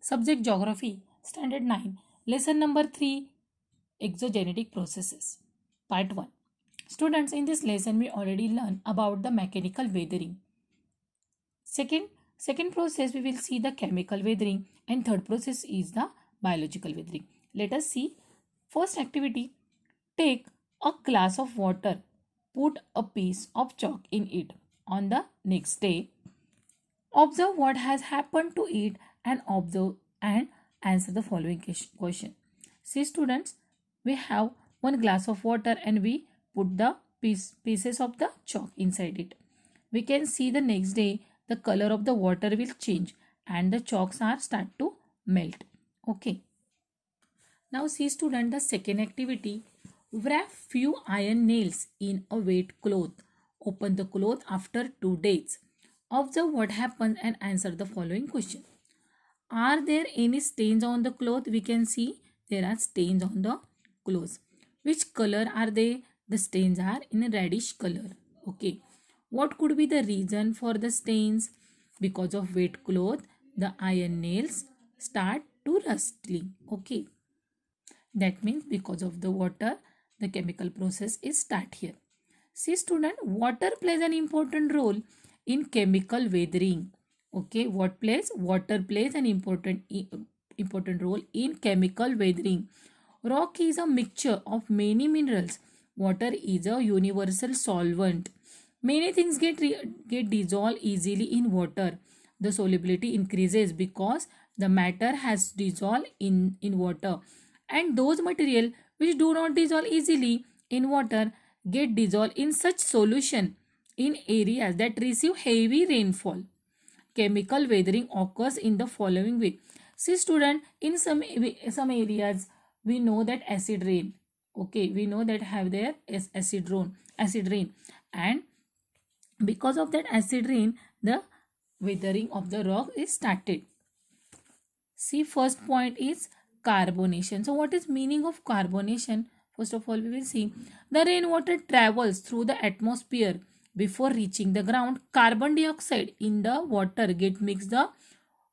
Subject Geography, Standard 9, Lesson number 3, Exogenetic Processes. Part 1. Students, in this lesson we already learned about the mechanical weathering. Second process we will see the chemical weathering, and third process is the biological weathering. Let us see. First activity, take a glass of water, put a piece of chalk in it. On the next day, observe what has happened to it and observe and answer the following question. See students, we have one glass of water and we put the pieces of the chalk inside it. We can see the next day the color of the water will change and the chalks are start to melt. Okay. Now see student, the second activity, wrap few iron nails in a wet cloth. Open the cloth after 2 days. Observe what happens and answer the following question. Are there any stains on the cloth? We can see there are stains on the clothes. Which color are they? The stains are in a reddish color. Okay. What could be the reason for the stains? Because of wet cloth, the iron nails start to rustling. Okay. That means because of the water, the chemical process is start here. See student, water plays an important role in chemical weathering. Okay, water plays an important role in chemical weathering. Rock is a mixture of many minerals. Water is a universal solvent. Many things get dissolved easily in water. The solubility increases because the matter has dissolved in water, and those material which do not dissolve easily in water get dissolved in such solution in areas that receive heavy rainfall. Chemical weathering occurs in the following way. See student, in some areas we know that acid rain. Okay, we know that have there is acid rain, and because of that acid rain, the weathering of the rock is started. See, first point is carbonation. So what is meaning of carbonation? First of all, we will see the rainwater travels through the atmosphere. Before reaching the ground, carbon dioxide in the water get mixed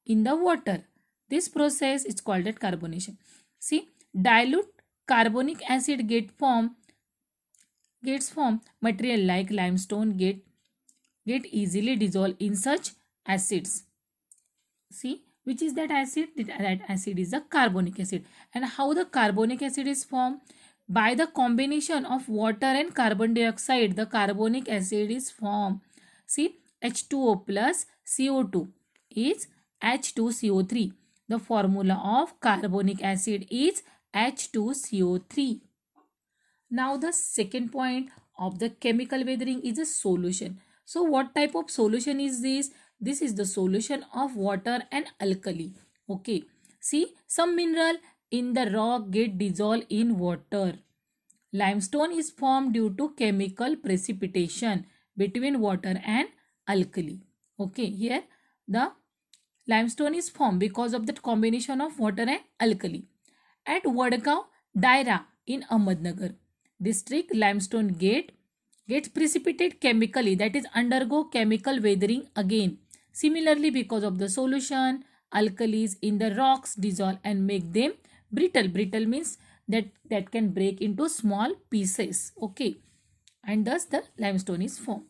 in the water. This process is called as carbonation. See, dilute carbonic acid gets formed. Material like limestone get easily dissolved in such acids. See, which is that acid? That acid is the carbonic acid. And how the carbonic acid is formed? By the combination of water and carbon dioxide, the carbonic acid is formed. See, H2O plus CO2 is H2CO3. The formula of carbonic acid is H2CO3. Now the second point of the chemical weathering is a solution. So what type of solution is this? This is the solution of water and alkali. Okay. See, some mineral in the rock get dissolved in water. Limestone is formed due to chemical precipitation between water and alkali. Okay, here the limestone is formed because of the combination of water and alkali. At Vadgaon, Daira in Ahmednagar district, limestone gets precipitated chemically, that is undergo chemical weathering again. Similarly, because of the solution, alkalis in the rocks dissolve and make them brittle. Brittle means that can break into small pieces. Okay, and thus the limestone is formed.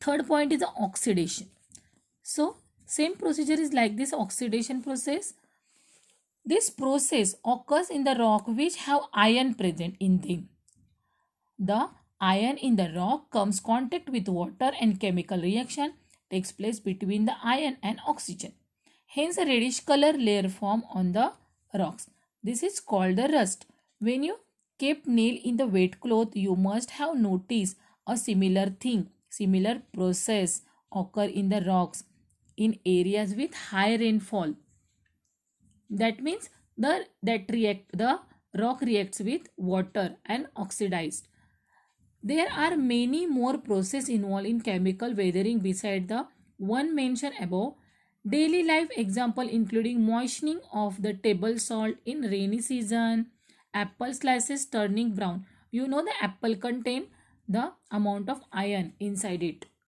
Third point is the oxidation. So same procedure is like this oxidation process. This process occurs in the rock which have iron present in them. The iron in the rock comes contact with water and chemical reaction takes place between the iron and oxygen. Hence a reddish color layer form on the rocks. This is called the rust. When you kept nail in the wet cloth, you must have noticed a similar process occur in the rocks in areas with high rainfall. That means the rock reacts with water and oxidized. There are many more processes involved in chemical weathering beside the one mentioned above. Daily life example including moistening of the table salt in rainy season, apple slices turning brown. You know the apple contain the amount of iron inside it.